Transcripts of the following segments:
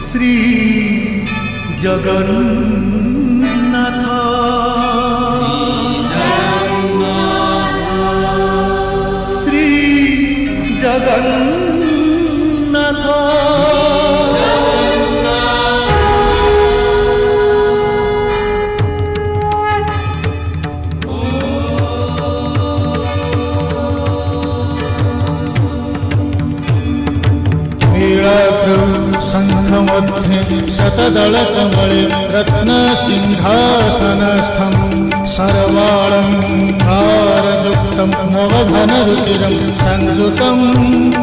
শ্রী জগন্নাথ শ্রী জগন্নাথ शंखमध्ये शतदलकमले रत्नसिंहासनस्थं सर्वालङ्कारयुक्तं नवघनरुचिरं संयुतं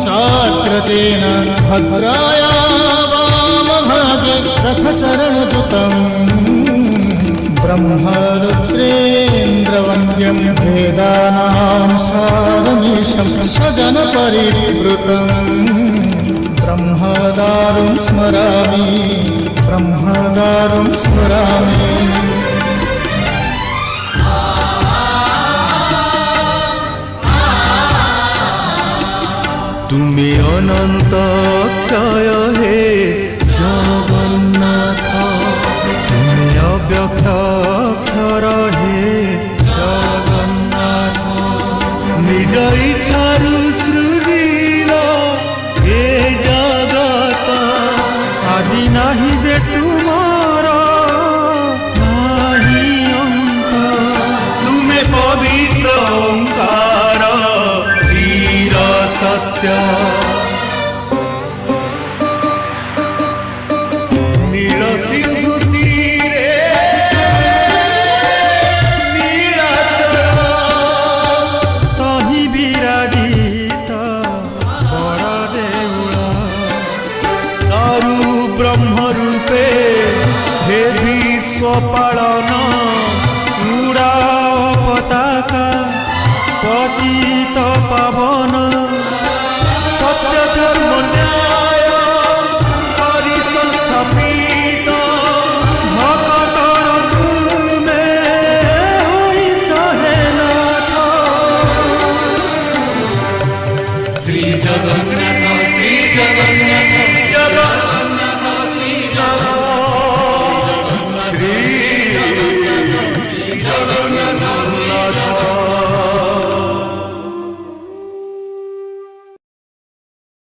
चाग्रतेन भद्राया वामभागे रथचरणयुतं ब्रह्मरुद्रेन्द्रवन्द्यं वेदानां सारमीशं सजनपरिवृतम् ब्रह्मदारुं स्मरामि ब्रह्मदारुं स्मरामि। তুমি অনন্ত ক্ষয় হে জগন্নাথ, তুমি অব্যক্ত অক্ষর হে জগন্নাথ, নিজ ইচ্ছারু সৃজিল এ জগত, আদি নাহি যে তুমার নাহি অন্ত, তুমে পবিত্র ওঙ্কার চির সত্য, নীল সিন্ধু তীরে নীলাচল, তহি বিরাজিত বড় দেউল, দারু ব্রহ্মরূপে হে বিশ্ব পালন,